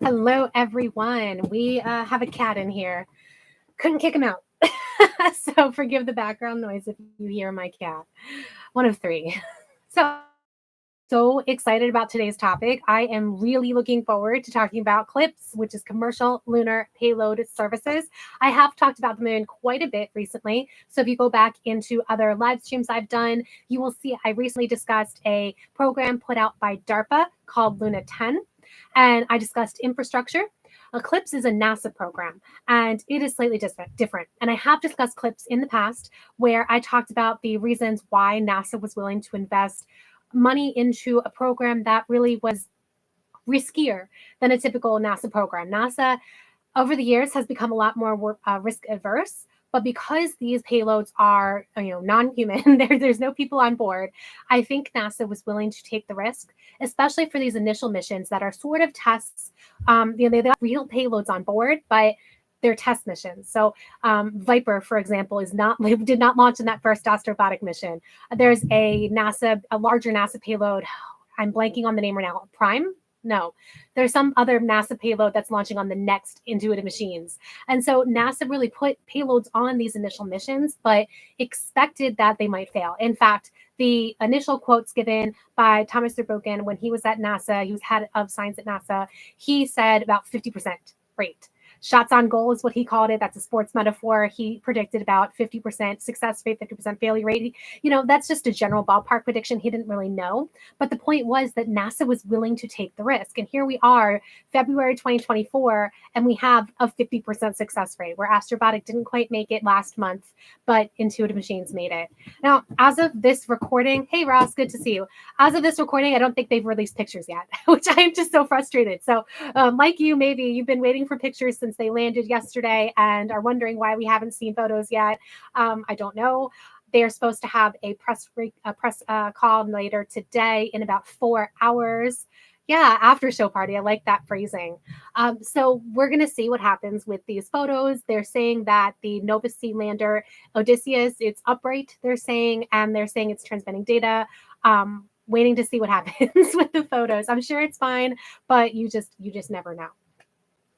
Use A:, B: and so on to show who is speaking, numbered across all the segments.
A: Hello, everyone. We have a cat in here. Couldn't kick him out. So forgive the background noise if you hear my cat. One of three. So excited about today's topic. I am really looking forward to talking about CLPS, which is Commercial Lunar Payload Services. I have talked about the moon quite a bit recently. So if you go back into other live streams I've done, you will see I recently discussed a program put out by DARPA called Luna 10. And I discussed infrastructure. CLPS is a NASA program, and it is slightly different. And I have discussed CLPS in the past, where I talked about the reasons why NASA was willing to invest money into a program that really was riskier than a typical NASA program. NASA, over the years, has become a lot more risk averse. But because these payloads are, non-human, there's no people on board. I think NASA was willing to take the risk, especially for these initial missions that are sort of tests. They got real payloads on board, but they're test missions. So Viper, for example, did not launch in that first astrobotic mission. There's a larger NASA payload. I'm blanking on the name right now. Prime? No, there's some other NASA payload that's launching on the next Intuitive Machines. And so NASA really put payloads on these initial missions, but expected that they might fail. In fact, the initial quotes given by Thomas Zurbuchen when he was at NASA, he was head of science at NASA, he said about 50% rate. Shots on goal is what he called it. That's a sports metaphor. He predicted about 50% success rate, 50% failure rate. That's just a general ballpark prediction. He didn't really know. But the point was that NASA was willing to take the risk. And here we are, February 2024, and we have a 50% success rate, where Astrobotic didn't quite make it last month, but Intuitive Machines made it. Now, as of this recording, hey, Ross, good to see you. As of this recording, I don't think they've released pictures yet, which I am just so frustrated. So like you, maybe you've been waiting for pictures since they landed yesterday and are wondering why we haven't seen photos yet. I don't know. They're supposed to have a press call later today in about 4 hours. Yeah, after show party. I like that phrasing. So we're going to see what happens with these photos. They're saying that the Nova C lander, Odysseus, it's upright, they're saying, and they're saying it's transmitting data. Waiting to see what happens with the photos. I'm sure it's fine, but you just never know.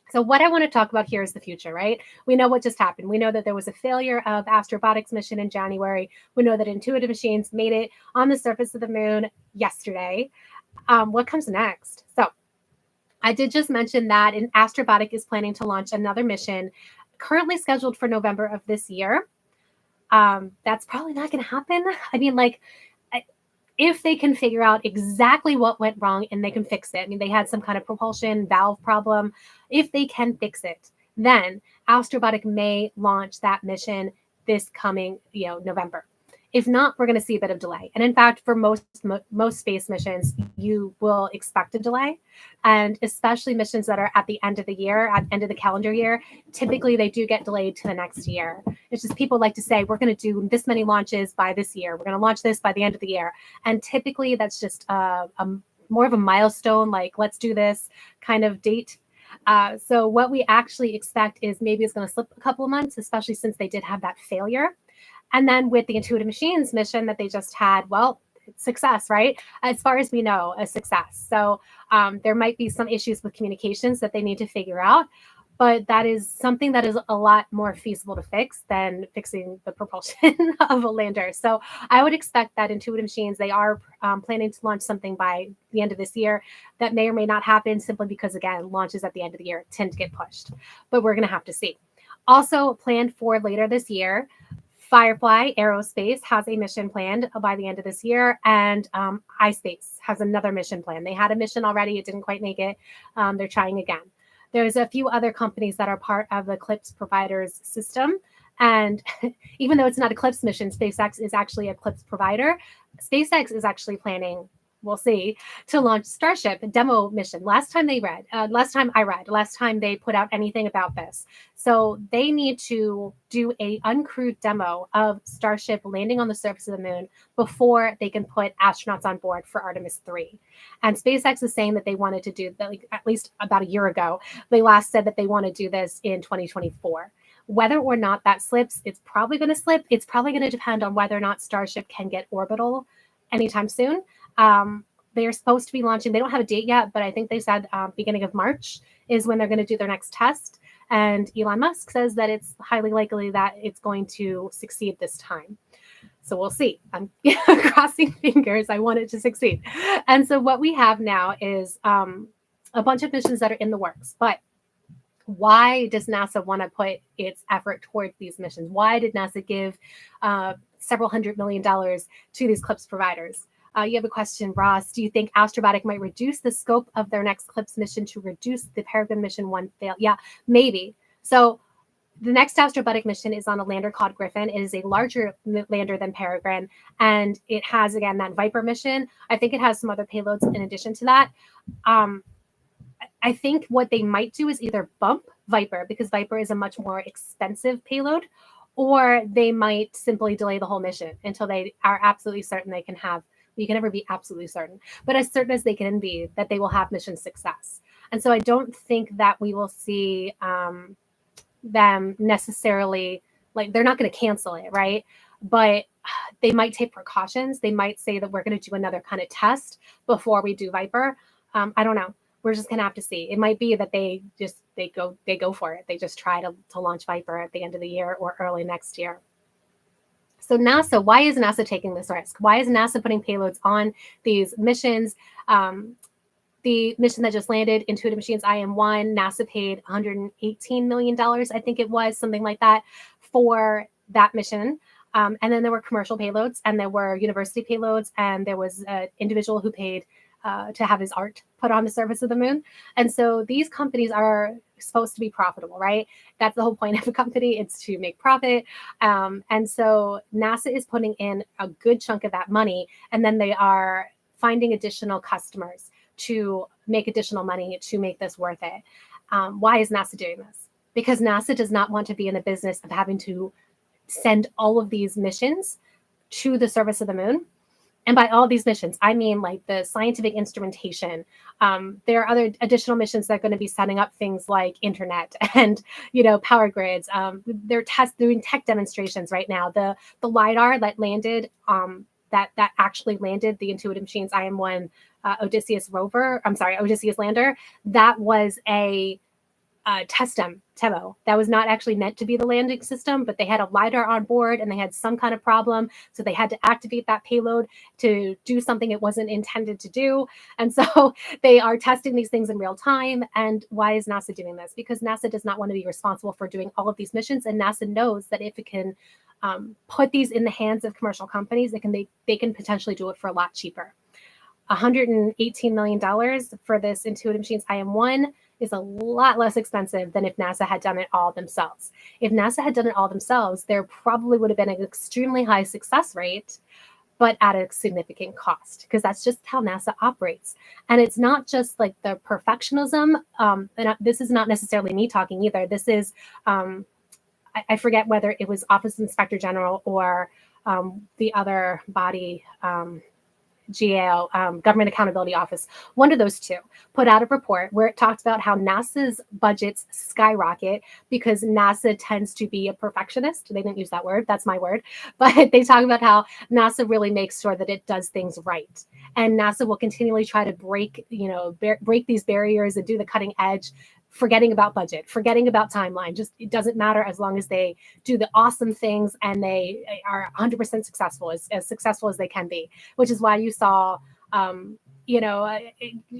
A: So what I want to talk about here is the future, right? We know what just happened. We know that there was a failure of Astrobotic's mission in January. We know that Intuitive Machines made it on the surface of the moon yesterday. What comes next? So I did just mention that Astrobotic is planning to launch another mission currently scheduled for November of this year. That's probably not going to happen. I mean, if they can figure out exactly what went wrong and they can fix it. I mean, they had some kind of propulsion valve problem. If they can fix it, then Astrobotic may launch that mission this coming, November. If not, we're going to see a bit of delay. And in fact, for most space missions, you will expect a delay. And especially missions that are at the end of the year, at the end of the calendar year, typically they do get delayed to the next year. It's just people like to say, we're going to do this many launches by this year. We're going to launch this by the end of the year. And typically that's just a more of a milestone, like let's do this kind of date. So what we actually expect is maybe it's going to slip a couple of months, especially since they did have that failure. And then with the Intuitive Machines mission that they just had, well, success, right? As far as we know, a success. So there might be some issues with communications that they need to figure out, but that is something that is a lot more feasible to fix than fixing the propulsion of a lander. So I would expect that Intuitive Machines, they are planning to launch something by the end of this year. That may or may not happen simply because, again, launches at the end of the year tend to get pushed, but we're going to have to see. Also planned for later this year, Firefly Aerospace has a mission planned by the end of this year, and iSpace has another mission planned. They had a mission already. It didn't quite make it. They're trying again. There's a few other companies that are part of the CLPS providers system. And even though it's not a CLPS mission, SpaceX is actually a CLPS provider. SpaceX is actually planning, we'll see, to launch Starship demo mission. Last time they put out anything about this. So they need to do a uncrewed demo of Starship landing on the surface of the moon before they can put astronauts on board for Artemis 3. And SpaceX is saying that they wanted to do that, at least about a year ago. They last said that they want to do this in 2024. Whether or not that slips, it's probably going to slip. It's probably going to depend on whether or not Starship can get orbital anytime soon. they're supposed to be launching. They don't have a date yet, but I think they said beginning of March is when they're going to do their next test. And Elon Musk says that it's highly likely that it's going to succeed this time. So we'll see. I'm crossing fingers. I want it to succeed. And so what we have now is a bunch of missions that are in the works. But why does NASA want to put its effort towards these missions? Why did NASA give several $100 million to these CLPS providers? You have a question, Ross. Do you think Astrobotic might reduce the scope of their next CLPS mission to reduce the Peregrine mission one fail? Yeah, maybe. So the next Astrobotic mission is on a lander called Griffin. It is a larger lander than Peregrine, and it has, again, that Viper mission. I think it has some other payloads in addition to that. I think what they might do is either bump Viper, because Viper is a much more expensive payload, or they might simply delay the whole mission until they are absolutely certain they can have. You can never be absolutely certain, but as certain as they can be that they will have mission success. And so I don't think that we will see them necessarily, like, they're not going to cancel it, right? But they might take precautions. They might say that we're going to do another kind of test before we do Viper. I don't know. We're just going to have to see. It might be that they go for it. They just try to launch Viper at the end of the year or early next year. So NASA, why is NASA taking this risk? Why is NASA putting payloads on these missions? The mission that just landed, Intuitive Machines IM-1, NASA paid $118 million, I think it was, something like that, for that mission. And then there were commercial payloads, and there were university payloads, and there was an individual who paid to have his art put on the surface of the moon. And so these companies are supposed to be profitable, right? That's the whole point of a company. It's to make profit. And so NASA is putting in a good chunk of that money, and then they are finding additional customers to make additional money to make this worth it. Why is NASA doing this? Because NASA does not want to be in the business of having to send all of these missions to the surface of the moon. And by all these missions, I mean like the scientific instrumentation. There are other additional missions that are going to be setting up things like internet and, power grids. They're doing tech demonstrations right now. The LiDAR that landed, that actually landed the Intuitive Machines IM-1 Odysseus lander, that was a test demo. That was not actually meant to be the landing system, but they had a LiDAR on board and they had some kind of problem. So they had to activate that payload to do something it wasn't intended to do. And so they are testing these things in real time. And why is NASA doing this? Because NASA does not want to be responsible for doing all of these missions. And NASA knows that if it can put these in the hands of commercial companies, they can potentially do it for a lot cheaper. $118 million for this Intuitive Machines IM-1 is a lot less expensive than if NASA had done it all themselves. If NASA had done it all themselves, there probably would have been an extremely high success rate, but at a significant cost, because that's just how NASA operates. And it's not just like the perfectionism. And this is not necessarily me talking either. This is, I forget whether it was Office of Inspector General or the other body, GAO, Government Accountability Office, one of those two, put out a report where it talks about how NASA's budgets skyrocket because NASA tends to be a perfectionist. They didn't use that word. That's my word. But they talk about how NASA really makes sure that it does things right. And NASA will continually try to break these barriers and do the cutting edge, forgetting about budget, forgetting about timeline. Just, it doesn't matter as long as they do the awesome things and they are 100% successful, as successful as they can be, which is why you saw,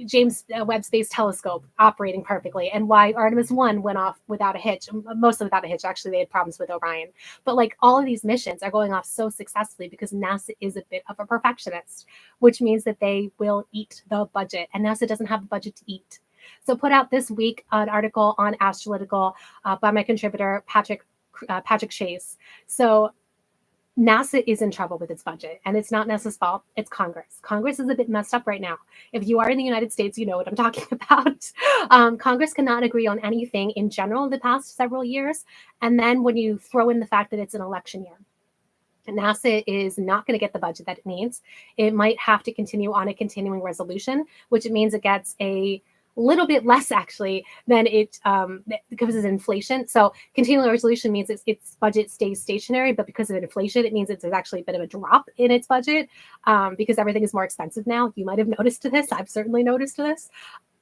A: James Webb Space Telescope operating perfectly, and why Artemis 1 went off without a hitch, mostly without a hitch. Actually, they had problems with Orion. But like all of these missions are going off so successfully because NASA is a bit of a perfectionist, which means that they will eat the budget, and NASA doesn't have a budget to eat. So put out this week an article on Astrolytical by my contributor, Patrick Chase. So NASA is in trouble with its budget, and it's not NASA's fault. It's Congress. Congress is a bit messed up right now. If you are in the United States, you know what I'm talking about. Congress cannot agree on anything in general the past several years. And then when you throw in the fact that it's an election year, NASA is not going to get the budget that it needs. It might have to continue on a continuing resolution, which means it gets a little bit less actually than it because of inflation. So continual resolution means its budget stays stationary, but because of inflation, it means there's actually a bit of a drop in its budget because everything is more expensive now. You might have noticed this. I've certainly noticed this.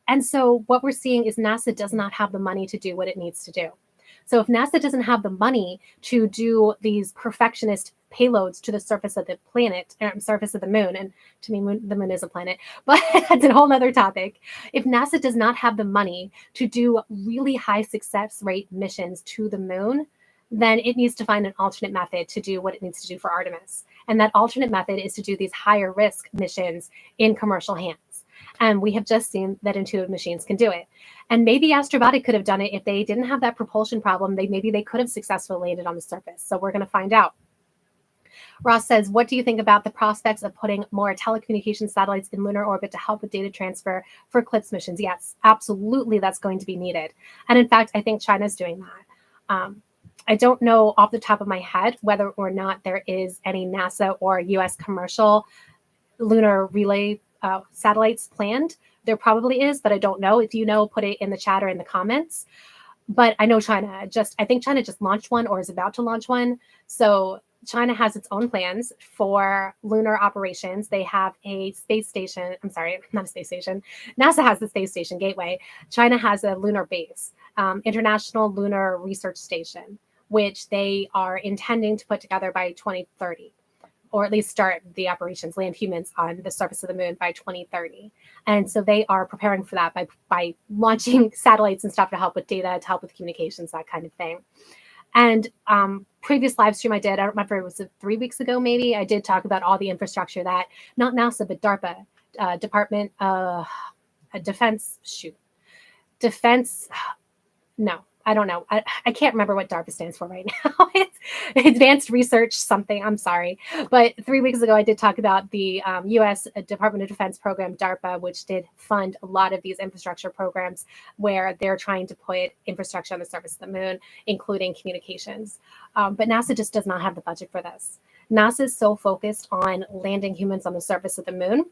A: And so what we're seeing is NASA does not have the money to do what it needs to do. So if NASA doesn't have the money to do these perfectionist payloads to the surface of the planet, surface of the moon, and to me, the moon is a planet, but that's a whole other topic. If NASA does not have the money to do really high success rate missions to the moon, then it needs to find an alternate method to do what it needs to do for Artemis. And that alternate method is to do these higher risk missions in commercial hands. And we have just seen that intuitive machines can do it. And maybe Astrobotic could have done it if they didn't have that propulsion problem. Maybe they could have successfully landed on the surface. So we're going to find out. Ross says, what do you think about the prospects of putting more telecommunication satellites in lunar orbit to help with data transfer for CLPS missions? Yes, absolutely, that's going to be needed. And in fact, I think China's doing that. I don't know off the top of my head whether or not there is any NASA or US commercial lunar relay satellites planned. There probably is, but I don't know. If you know, put it in the chat or in the comments. But I know I think China just launched one or is about to launch one. So China has its own plans for lunar operations. They have a space station. I'm sorry, not a space station. NASA has the space station Gateway. China has a lunar base, International Lunar Research Station, which they are intending to put together by 2030. Or at least start the operations, land humans on the surface of the moon by 2030. And so they are preparing for that by launching satellites and stuff to help with data, to help with communications, that kind of thing. And previous live stream I did, I don't remember, it was 3 weeks ago maybe, I did talk about all the infrastructure that, not NASA, but DARPA, Department of Defense, no, I don't know. I can't remember what DARPA stands for right now. It's Advanced Research something. I'm sorry. But 3 weeks ago, I did talk about the U.S. Department of Defense program, DARPA, which did fund a lot of these infrastructure programs where they're trying to put infrastructure on the surface of the moon, including communications. But NASA just does not have the budget for this. NASA is so focused on landing humans on the surface of the moon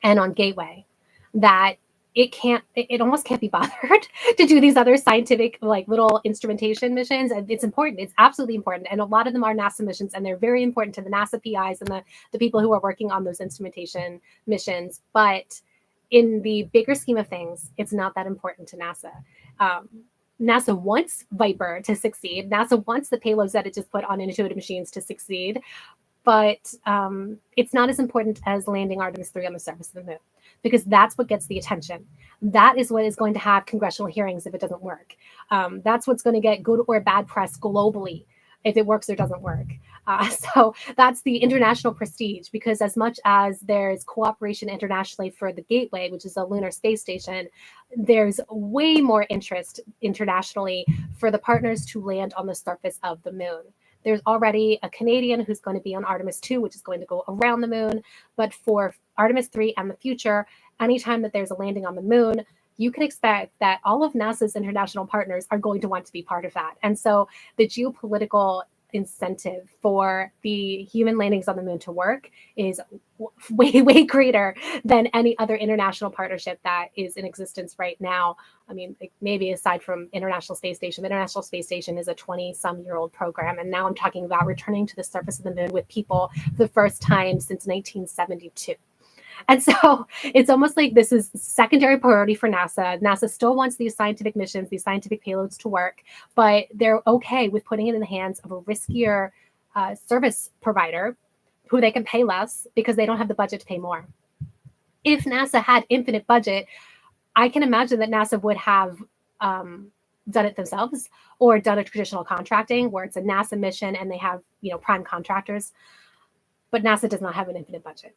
A: and on Gateway that it almost can't be bothered to do these other scientific, like, little instrumentation missions. And it's important. It's absolutely important. And a lot of them are NASA missions, and they're very important to the NASA PIs and the people who are working on those instrumentation missions. But in the bigger scheme of things, it's not that important to NASA. NASA wants Viper to succeed. NASA wants the payloads that it just put on intuitive machines to succeed. But it's not as important as landing Artemis 3 on the surface of the moon, because that's what gets the attention. That is what is going to have congressional hearings if it doesn't work. That's what's going to get good or bad press globally if it works or doesn't work. So that's the international prestige, because as much as there's cooperation internationally for the Gateway, which is a lunar space station, there's way more interest internationally for the partners to land on the surface of the moon. There's already a Canadian who's going to be on Artemis 2, which is going to go around the moon. But for Artemis 3 and the future, anytime that there's a landing on the moon, you can expect that all of NASA's international partners are going to want to be part of that. And so the geopolitical incentive for the human landings on the moon to work is way, way greater than any other international partnership that is in existence right now. I mean, like, maybe aside from International Space Station. The International Space Station is a 20-some-year-old program, and now I'm talking about returning to the surface of the moon with people for the first time since 1972. And so it's almost like this is secondary priority for NASA. NASA still wants these scientific missions, these scientific payloads to work, but they're okay with putting it in the hands of a riskier service provider who they can pay less because they don't have the budget to pay more. If NASA had infinite budget, I can imagine that NASA would have done it themselves, or done a traditional contracting where it's a NASA mission and they have, prime contractors. But NASA does not have an infinite budget.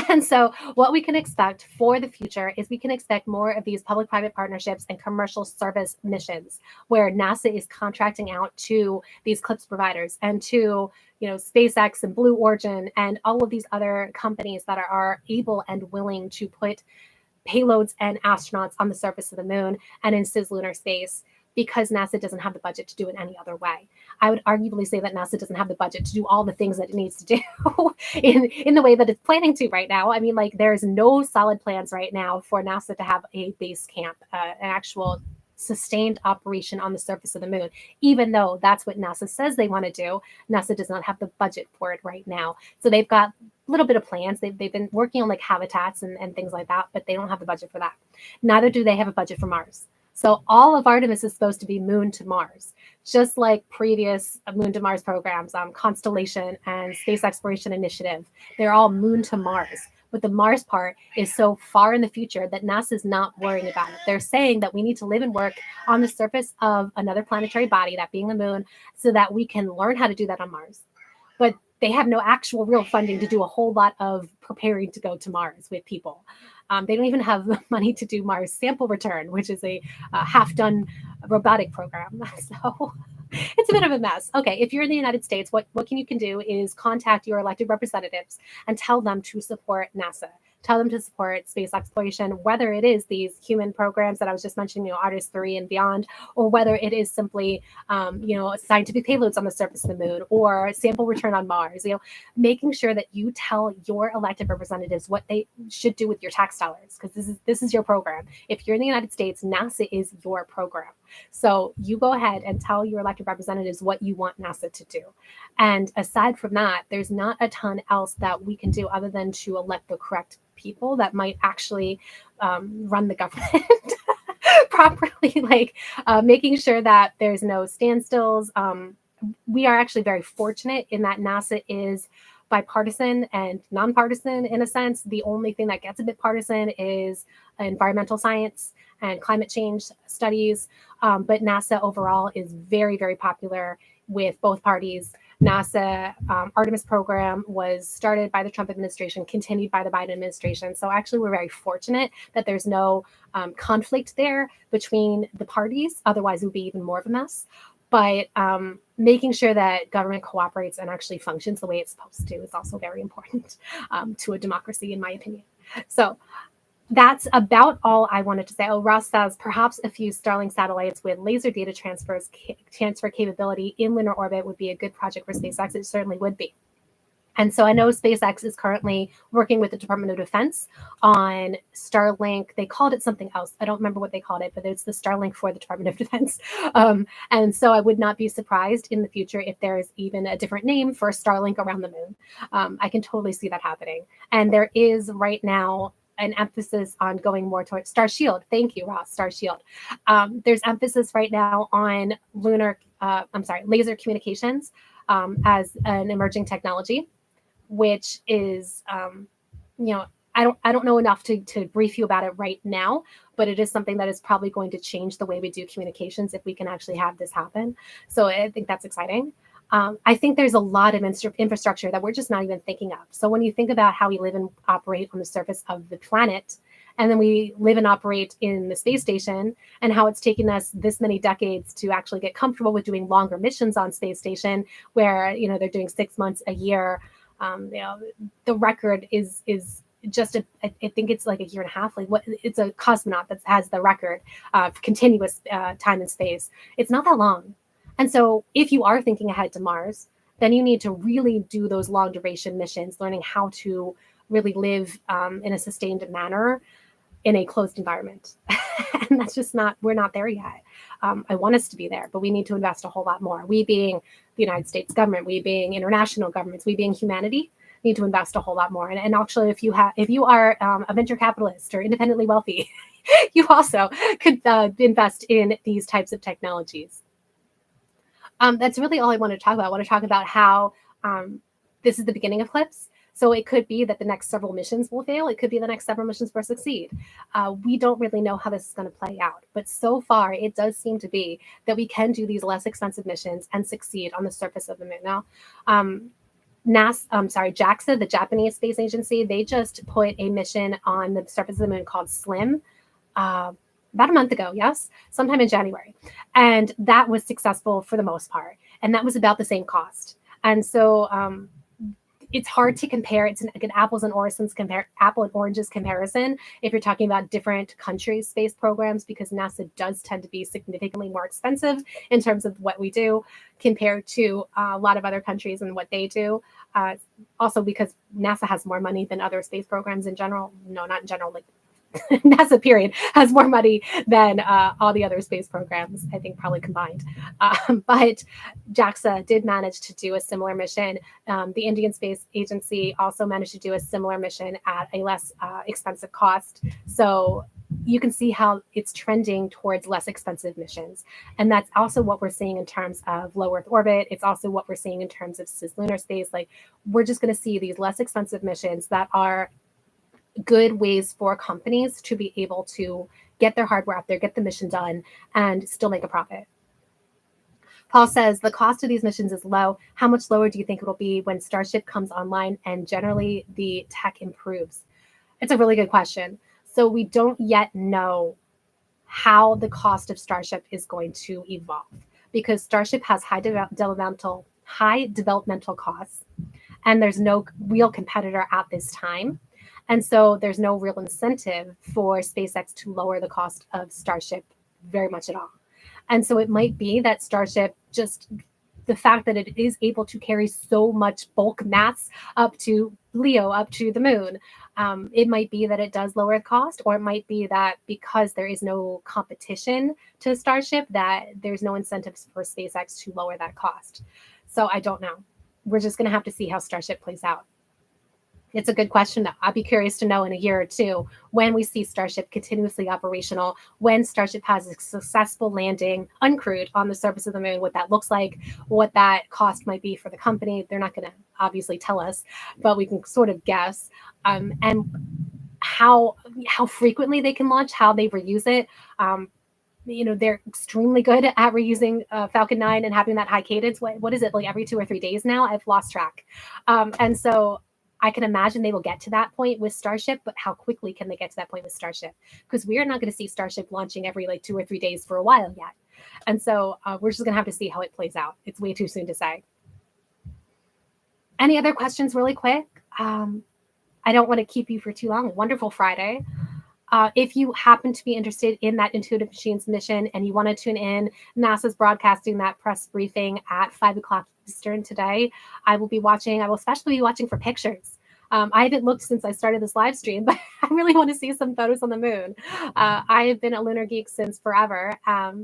A: And so what we can expect for the future is we can expect more of these public-private partnerships and commercial service missions where NASA is contracting out to these CLPS providers and to, SpaceX and Blue Origin and all of these other companies that are able and willing to put payloads and astronauts on the surface of the moon and in cislunar space. because NASA doesn't have the budget to do it any other way. I would arguably say that NASA doesn't have the budget to do all the things that it needs to do in the way that it's planning to right now. I mean, like, there's no solid plans right now for NASA to have a base camp, an actual sustained operation on the surface of the moon, even though that's what NASA says they want to do. NASA does not have the budget for it right now. So they've got a little bit of plans. They've been working on like habitats and things like that, but they don't have the budget for that. Neither do they have a budget for Mars. So all of Artemis is supposed to be Moon to Mars, just like previous Moon to Mars programs, Constellation and Space Exploration Initiative. They're all Moon to Mars. But the Mars part is so far in the future that NASA's not worrying about it. They're saying that we need to live and work on the surface of another planetary body, that being the moon, so that we can learn how to do that on Mars. But they have no actual real funding to do a whole lot of preparing to go to Mars with people. They don't even have the money to do Mars sample return, which is a half-done robotic program. So it's a bit of a mess. Okay, if you're in the United States, what you can do is contact your elected representatives and tell them to support NASA. Tell them to support space exploration, whether it is these human programs that I was just mentioning, Artemis 3 and beyond, or whether it is simply, scientific payloads on the surface of the moon or sample return on Mars. Making sure that you tell your elected representatives what they should do with your tax dollars, because this is your program. If you're in the United States, NASA is your program. So you go ahead and tell your elected representatives what you want NASA to do. And aside from that, there's not a ton else that we can do other than to elect the correct people that might actually run the government properly, like making sure that there's no standstills. We are actually very fortunate in that NASA is bipartisan and nonpartisan in a sense. The only thing that gets a bit partisan is environmental science and climate change studies. But NASA overall is very, very popular with both parties. NASA Artemis program was started by the Trump administration, continued by the Biden administration. So actually, we're very fortunate that there's no conflict there between the parties. Otherwise, it would be even more of a mess. But making sure that government cooperates and actually functions the way it's supposed to is also very important to a democracy, in my opinion. So that's about all I wanted to say. Oh, Ross says perhaps a few Starlink satellites with laser data transfer capability in lunar orbit would be a good project for SpaceX. It certainly would be. And so I know SpaceX is currently working with the Department of Defense on Starlink. They called it something else. I don't remember what they called it, but it's the Starlink for the Department of Defense. And so I would not be surprised in the future if there is even a different name for Starlink around the moon. I can totally see that happening. And there is right now an emphasis on going more towards Star Shield. Thank you, Ross, Star Shield. There's emphasis right now on laser communications as an emerging technology, which is, I don't know enough to brief you about it right now, but it is something that is probably going to change the way we do communications if we can actually have this happen. So I think that's exciting. I think there's a lot of infrastructure that we're just not even thinking of. So when you think about how we live and operate on the surface of the planet, and then we live and operate in the space station, and how it's taken us this many decades to actually get comfortable with doing longer missions on space station, where they're doing 6 months a year. The record is just I think it's like a year and a half. Like it's a cosmonaut that has the record of continuous time in space. It's not that long. And so if you are thinking ahead to Mars, then you need to really do those long duration missions, learning how to really live in a sustained manner in a closed environment. And that's just we're not there yet. I want us to be there, but we need to invest a whole lot more. We being the United States government, we being international governments, we being humanity, need to invest a whole lot more. And actually, if you are a venture capitalist or independently wealthy, you also could invest in these types of technologies. That's really all I want to talk about. I want to talk about how this is the beginning of CLPS. So it could be that the next several missions will fail. It could be the next several missions will succeed. We don't really know how this is going to play out. But so far, it does seem to be that we can do these less expensive missions and succeed on the surface of the moon. Now, JAXA, the Japanese space agency, they just put a mission on the surface of the moon called SLIM. About a month ago, yes, sometime in January. And that was successful for the most part. And that was about the same cost. And so it's hard to compare. It's like an apples and oranges comparison if you're talking about different countries' space programs, because NASA does tend to be significantly more expensive in terms of what we do compared to a lot of other countries and what they do. Also, because NASA has more money than other space programs in general. No, not in general, like NASA period has more money than all the other space programs, I think probably combined. But JAXA did manage to do a similar mission. The Indian Space Agency also managed to do a similar mission at a less expensive cost. So you can see how it's trending towards less expensive missions. And that's also what we're seeing in terms of low Earth orbit. It's also what we're seeing in terms of cislunar space. Like, we're just going to see these less expensive missions that are good ways for companies to be able to get their hardware out there, get the mission done, and still make a profit. Paul says, the cost of these missions is low. How much lower do you think it will be when Starship comes online and generally the tech improves? It's a really good question. So we don't yet know how the cost of Starship is going to evolve, because Starship has high developmental costs, and there's no real competitor at this time. And so there's no real incentive for SpaceX to lower the cost of Starship very much at all. And so it might be that Starship, just the fact that it is able to carry so much bulk mass up to Leo, up to the moon, it might be that it does lower the cost, or it might be that because there is no competition to Starship, that there's no incentives for SpaceX to lower that cost. So I don't know. We're just going to have to see how Starship plays out. It's a good question. I'll be curious to know in a year or two when we see Starship continuously operational, when Starship has a successful landing uncrewed on the surface of the moon, what that looks like, what that cost might be for the company. They're not going to obviously tell us, but we can sort of guess. And how frequently they can launch, how they reuse it. They're extremely good at reusing Falcon 9 and having that high cadence. What is it, like every 2 or 3 days now? I've lost track. And so I can imagine they will get to that point with Starship, but how quickly can they get to that point with Starship? Because we are not going to see Starship launching every 2 or 3 days for a while yet. And so we're just going to have to see how it plays out. It's way too soon to say. Any other questions really quick? I don't want to keep you for too long. Wonderful Friday. If you happen to be interested in that Intuitive Machines mission and you want to tune in, NASA's broadcasting that press briefing at 5 o'clock Eastern today. I will especially be watching for pictures. I haven't looked since I started this live stream, but I really want to see some photos on the moon. I have been a lunar geek since forever,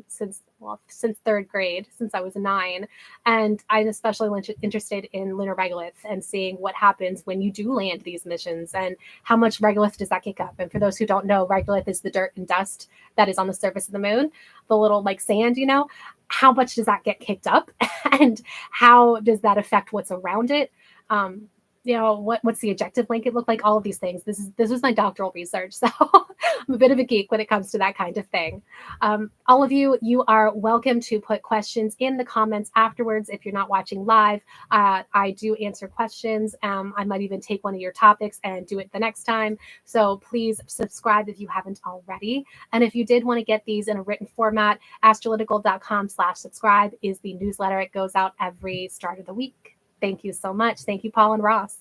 A: since 3rd grade, since I was 9. And I'm especially interested in lunar regolith and seeing what happens when you do land these missions and how much regolith does that kick up. And for those who don't know, regolith is the dirt and dust that is on the surface of the moon, the little sand, how much does that get kicked up and how does that affect what's around it? What's the ejective blanket look like? All of these things. This was my doctoral research, so I'm a bit of a geek when it comes to that kind of thing. All of you are welcome to put questions in the comments afterwards if you're not watching live. I do answer questions. I might even take one of your topics and do it the next time. So please subscribe if you haven't already. And if you did want to get these in a written format, astrolytical.com/subscribe is the newsletter. It goes out every start of the week. Thank you so much. Thank you, Paul and Ross.